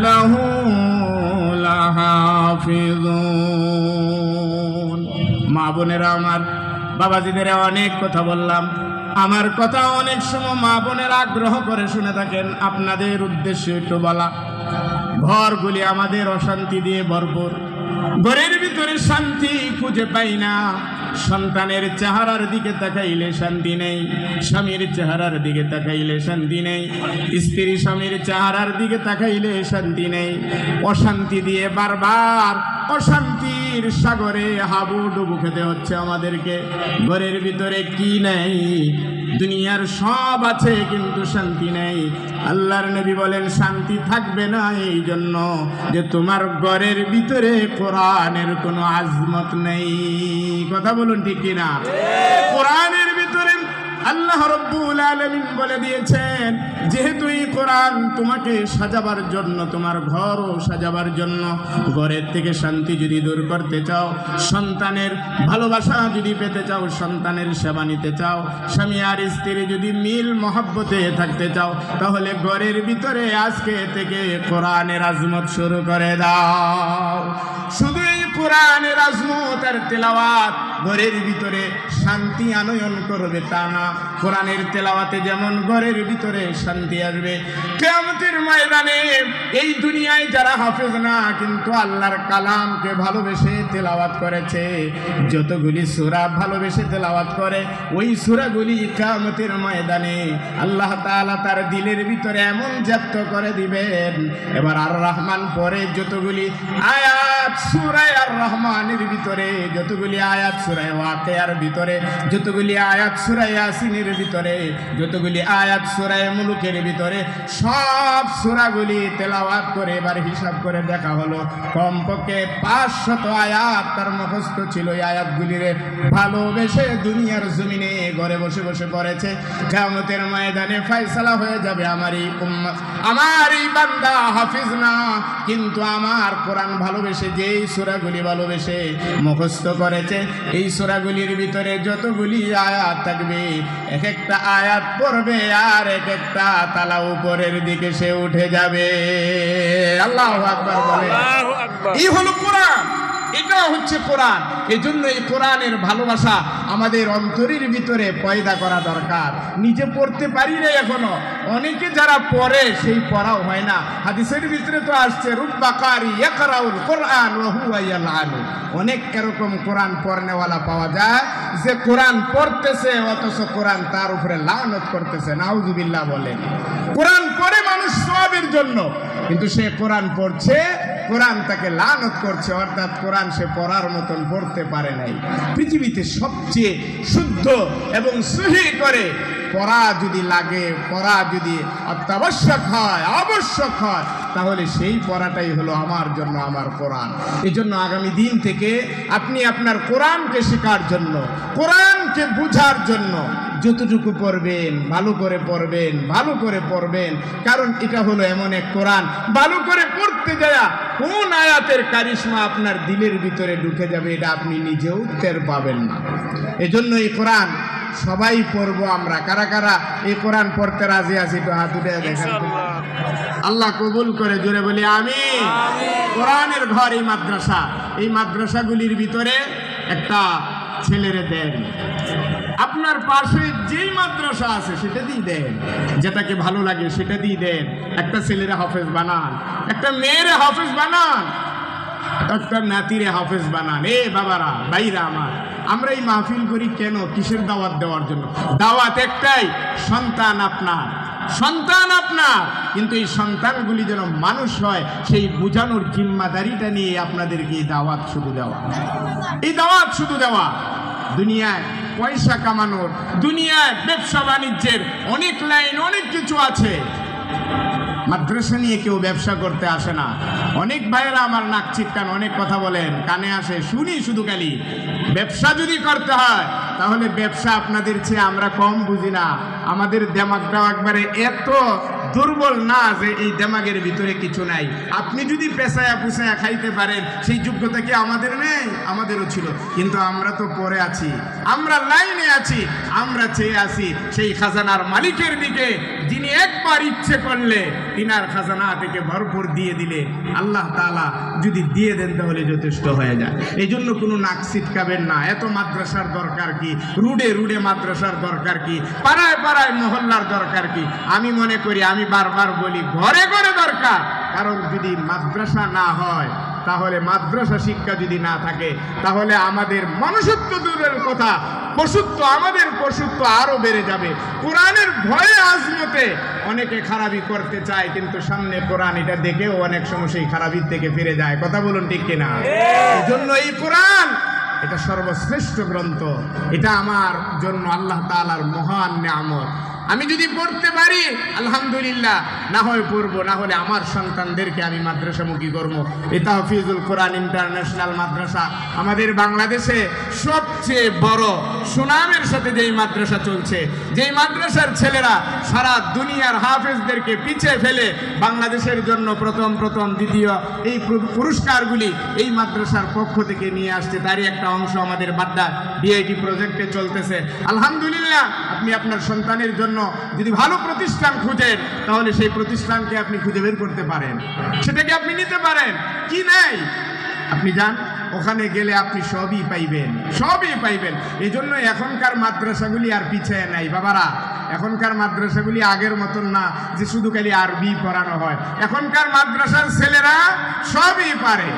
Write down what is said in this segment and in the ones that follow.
লাহু লাহাফিজুন। মা বোনেরা আমার, বাবাজিদের অনেক কথা বললাম, আমার কথা অনেক সময় মা বোনেরা আগ্রহ করে শুনে থাকেন। আপনাদের উদ্দেশ্যে একটু বলা, ঘরগুলি আমাদের অশান্তি দিয়ে ভরপুর, ঘরের ভিতরে শান্তি খুঁজে পাই না। সন্তানের চেহারার দিকে তাকাইলে শান্তি নেই, স্বামীর চেহারার দিকে তাকাইলে শান্তি নেই, স্ত্রী স্বামীর চেহারার দিকে তাকাইলে শান্তি নেই। অশান্তি দিয়ে বারবার অশান্তির সাগরে হাবুডুবু খেতে হচ্ছে আমাদেরকে। ঘরের ভিতরে কি নেই? দুনিয়ার সব আছে কিন্তু শান্তি নেই। আল্লাহর নবী বলেন শান্তি থাকবে না এই জন্য যে তোমার ঘরের ভিতরে কোরআনের কোনো আজমত নেই। কথা বলুন ঠিক কিনা? কোরআনের ভিতরে আল্লাহ রাব্বুল আলামিন বলে দিয়েছেন, যেহেতু এই কোরআন তোমাকে সাজাবার জন্য, তোমার ঘরও সাজাবার জন্য, ঘরের থেকে শান্তি যদি দূর করতে চাও, সন্তানের ভালোবাসা যদি পেতে চাও, সন্তানের সেবা নিতে চাও, স্বামী আর স্ত্রী যদি মিল মহব্বতে থাকতে চাও, তাহলে ঘরের ভিতরে আজকে থেকে কোরআনের আজমত শুরু করে দাও। শুধু এই কোরআনের আজমত আর তেলাওয়াত ঘরের ভিতরে শান্তি আনয়ন করবে তা না। কোরআনের তেলাওয়াতে যেমন ঘরের ভিতরে শান্তি আসবে, কিয়ামতের ময়দানে এই দুনিয়ায় যারা হাফেজ না কিন্তু আল্লাহর কালামকে ভালোবেসে তেলাওয়াত করেছে, যতগুলি সূরা ভালোবেসে তেলাওয়াত করে, ওই সূরাগুলি কিয়ামতের ময়দানে আল্লাহ তাআলা তার দিলের ভিতরে এমন জাপ্ত করে দিবেন। এবার আর রহমান পরে যতগুলি আয়াত সূরা আর রহমানের ভিতরে, যতগুলি আয়াত সূরা ওয়াকিয়ার ভিতরে, যতগুলি আয়াত সূরা ইয়াসিনের ভিতরে, যতগুলি আয়াত সূরা মুলুকের ভিতরে, সব সূরাগুলি তেলাওয়াত করে এবার হিসাব করে দেখা হলো কমপক্ষে 500 আয়াত তার মুখস্থ ছিল। এই আয়াতগুলিরে ভালোবেসে দুনিয়ার জমিনে ঘরে বসে বসে পড়েছে। কিয়ামতের ময়দানে ফয়সালা হয়ে যাবে, আমার এই উম্মত, আমার এই বান্দা হাফিজ না কিন্তু আমার কোরআন ভালোবেসে যেই সূরাগুলি ভালোবেসে মুখস্থ করেছে, এই সূরাগুলির ভিতরে যতগুলি আয়াত থাকবে, এক একটা আয়াত পড়বে আর এক একটা তালা উপরের দিকে সে উঠে যাবে। আল্লাহু আকবার বলে। এই হলো কোরআন, এটা হচ্ছে কোরআন। এজন্য এই কোরআনের ভালোবাসা আমাদের অন্তরের ভিতরে পয়দা করা দরকার। নিজে পড়তে পারি না এখনো, অনেকে যারা পড়ে সেই পড়াও হয় না। হাদিসের ভিতরে তো আসছে রুব্বা কারি ইয়াকরাউল কোরআন ওয়া হুয়া ইয়ালআনু। অনেক এরকম কোরআন পড়নেওয়ালা পাওয়া যায় যে কোরআন পড়তেছে অথচ কোরআন তার উপরে লানত করতেছে। নাউযুবিল্লাহ বলেন। কোরআন পড়ে মানুষ সওয়াবের জন্য, কিন্তু সে কোরআন পড়ছে, কোরআন তাকে লানত করছে, অর্থাৎ কোরআন সে পড়ার মতন পড়তে পারে নাই। পৃথিবীতে সবচেয়ে শুদ্ধ এবং সহি করে পড়া যদি লাগে, পড়া যদি অত্যাবশ্যক হয়, আবশ্যক হয়, তাহলে সেই পড়াটাই হলো আমার জন্য আমার কোরআন। এই জন্য আগামী দিন থেকে আপনি আপনার কোরআনকে শেখার জন্য, কোরআনকে বুঝার জন্য যতটুকু পড়বেন ভালো করে পড়বেন, ভালো করে পড়বেন। কারণ এটা হলো এমন এক কোরআন, ভালো করে পড়তে যায় কোন আয়াতের কারিশমা আপনার দিলের ভিতরে ঢুকে যাবে এটা আপনি নিজেও টের পাবেন না। এজন্য এই কোরআন সবাই পড়বো আমরা। কারা কারা এই কোরআন পড়তে রাজি আছি তো হাত উঠে দেখেন। আল্লাহ কবুল করে, জোরে বলি আমিন। কোরআনের ঘর এই মাদ্রাসা, এই মাদ্রাসাগুলির ভিতরে একটা ছেলেরে দেন, আপনার পাশে যেই মাদ্রাসা আছে সেটা দিয়ে দেন, যেটাকে ভালো লাগে সেটা দিয়ে দেন। একটা ছেলেরে হাফেজ বানান, একটা মেয়েরে হাফেজ বানান, একটা নাতিরে হাফেজ বানান। এ বাবারা, ভাইরা আমার, আমরা এই মাহফিল করি কেন? কিসের দাওয়াত দেওয়ার জন্য। দাওয়াত একটাই, সন্তান আপনার, সন্তান আপনার, কিন্তু এই সন্তানগুলি যেন মানুষ হয় সেই বোঝানোর জিম্মাদারিটা নিয়ে আপনাদেরকে এই দাওয়াত শুধু দেওয়া, এই দাওয়াত শুধু দেওয়া। দুনিয়ায় পয়সা কামানোর, দুনিয়ায় ব্যবসা বাণিজ্যের অনেক লাইন, অনেক কিছু আছে। মাদ্রাসা নিয়ে কেউ ব্যবসা করতে আসে না। অনেক ভাইয়েরা আমার নাক চিৎকান অনেক কথা বলেন, কানে আসে, শুনি শুধু খালি। ব্যবসা যদি করতে হয় তাহলে ব্যবসা আপনাদের চেয়ে আমরা কম বুঝি না। আমাদের দেমাগটাও একবারে এত দুর্বল না যে এই দেমাগের ভিতরে কিছু নাই। আপনি যদি পেশায়া পুষায়া খাইতে পারেন সেই যোগ্যতা কি আমাদের নেই? আমাদেরও ছিল, কিন্তু আমরা তো পরে আছি, আমরা লাইনে আছি, আমরা চেয়ে আছি সেই খাজানার মালিকের দিকে যিনি একবার ইচ্ছে করলে তিনার খাজানা থেকে ভরপুর দিয়ে দিলে আল্লাহ তাআলা যদি দিয়ে দেন তাহলে যথেষ্ট হয়ে যায়। এই জন্য কোনো নাক ছিটকাবেন না। এত মাদ্রাসার দরকার কি? রুডে রুডে মাদ্রাসার দরকার কি? পাড়ায় পাড়ায় মহল্লার দরকার কি? আমি মনে করি, আমি বারবার বলি, ঘরে ঘরে দরকার। কারণ যদি মাদ্রাসা না হয়, তাহলে মাদ্রাসা শিক্ষা যদি না থাকে, তাহলে আমাদের মনুষ্যত্ব দূরের কথা, পশুত্ব, আমাদের পশুত্ব আরো বেড়ে যাবে। কোরআনের ভয়ে আজমতে অনেকে খারাপি করতে চায়, কিন্তু সামনে কোরআন এটা দেখেও অনেক সময় সেই খারাপির থেকে ফিরে যায়। কথা বলুন ঠিক কিনা? এই জন্য এই কোরআন এটা সর্বশ্রেষ্ঠ গ্রন্থ। এটা আমার জন্য আল্লাহ তাআলার মহান নিয়ামত। আমি যদি পড়তে পারি আলহামদুলিল্লাহ, না হয় পড়বো, না হলে আমার সন্তানদেরকে আমি মাদ্রাসামুখী করবো। এই তাহফিজুল কোরআন ইন্টারন্যাশনাল মাদ্রাসা আমাদের বাংলাদেশে সবচেয়ে বড় সুনামের সাথে যেই মাদ্রাসা চলছে, যেই মাদ্রাসার ছেলেরা সারা দুনিয়ার হাফেজদেরকে পিছিয়ে ফেলে বাংলাদেশের জন্য প্রথম দ্বিতীয় এই পুরস্কারগুলি এই মাদ্রাসার পক্ষ থেকে নিয়ে আসছে, তারই একটা অংশ আমাদের বাড্ডা ডিআইটি প্রজেক্টে চলতেছে। আলহামদুলিল্লাহ, আপনি আপনার সন্তানের জন্য যদি ভালো প্রতিষ্ঠান খুঁজেন, তাহলে সেই প্রতিষ্ঠানকে আপনি খুঁজে বের করতে পারেন, সেটাকে আপনি নিতে পারেন। কি নাই, আপনি যান, ওখানে গেলে আপনি সবই পাইবেন, সবই পাইবেন। এই জন্য এখনকার মাদ্রাসাগুলি আর পিছিয়ে নাই বাবারা। এখনকার মাদ্রাসাগুলি আগের মতন না যে শুধু খালি আরবি পড়ানো হয়। এখনকার মাদ্রাসার ছেলেরা সবই পারে,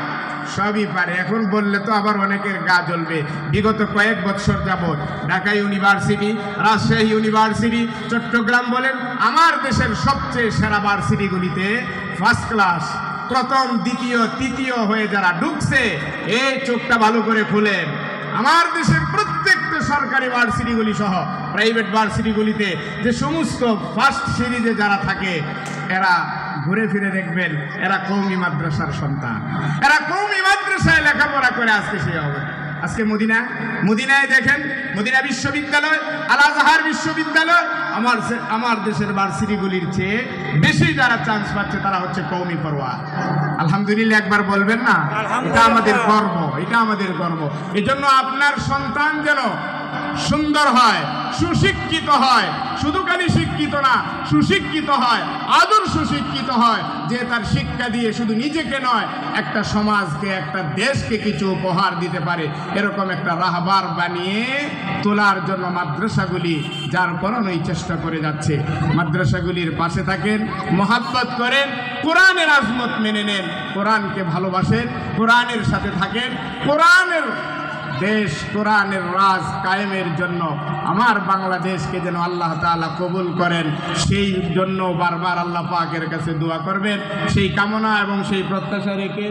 সবই পারে। এখন বললে তো আবার অনেকের গা জ্বলবে। বিগত কয়েক বছর যাবৎ ঢাকা ইউনিভার্সিটি, রাজশাহী ইউনিভার্সিটি, চট্টগ্রাম বলেন, আমার দেশের সবচেয়ে সেরা ভার্সিটিগুলিতে ফার্স্ট ক্লাস, প্রথম দ্বিতীয় তৃতীয় হয়ে যারা ঢুকছে, এই চোখটা ভালো করে খুলেন। আমার দেশের প্রত্যেকটা সরকারি ভার্সিটিগুলি সহ প্রাইভেট ভার্সিটিগুলিতে যে সমস্ত ফার্স্ট সিরিজে যারা থাকে, এরা ঘুরে ফিরে দেখবেন এরা কওমি মাদ্রাসার সন্তান, এরা কওমি মাদ্রাসায় লেখাপড়া করে আজকে সে হবে। আজকে মদিনায় দেখেন, মদিনা বিশ্ববিদ্যালয়, আল আজহার বিশ্ববিদ্যালয় আমার দেশের ভার্সিটিগুলির চেয়ে বেশি যারা চান্স পাচ্ছে তারা হচ্ছে কওমি পড়ুয়া। আলহামদুলিল্লাহ একবার বলবেন না? এটা আমাদের গর্ব, এটা আমাদের গর্ব। এই জন্য আপনার সন্তান যেন সুন্দর হয়, সুশিক্ষিত হয়, শুধু খালি শিক্ষিত না, সুশিক্ষিত হয়, আদর্শ শিক্ষিত হয়, যে তার শিক্ষা দিয়ে শুধু নিজেকে নয়, একটা সমাজকে, একটা দেশকে কিছু উপহার দিতে পারে, এরকম একটা রাহবার বানিয়ে তোলার জন্য মাদ্রাসাগুলি যার পরনই চেষ্টা করে যাচ্ছে। মাদ্রাসাগুলির পাশে থাকেন, মহাব্বত করেন, কোরআনের আজমত মেনে নেন, কোরআনকে ভালোবাসেন, কোরআনের সাথে থাকেন, কোরআনের দেশ, কোরআনের রাজ কায়েমের জন্য আমার বাংলাদেশকে যেন আল্লাহ তাআলা কবুল করেন, সেই জন্য বারবার আল্লাহ পাকের কাছে দোয়া করবেন। সেই কামনা এবং সেই প্রত্যাশা রেখে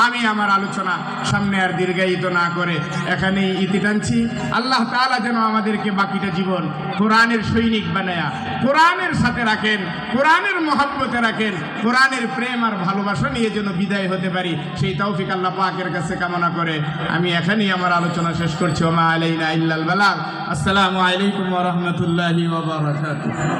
আমি আমার আলোচনা সামনে আর দীর্ঘায়িত না করে এখানেই ইতি টানছি। আল্লাহ তাআলা যেন আমাদেরকে বাকিটা জীবন কোরআনের সৈনিক বানায়া কোরআনের সাথে রাখেন, কোরআনের মহব্বতে রাখেন, কোরআনের প্রেম আর ভালোবাসা নিয়ে যেন বিদায় হতে পারি, সেই তৌফিক আল্লাহ পাকের কাছে কামনা করে আমি এখানেই আমার আলোচনা শেষ করছি। ওয়া মা আলাইনা ইল্লাল বালাগ। আসসালামু আলাইকুম ওয়া রাহমাতুল্লাহি ওয়া বারাকাতুহু।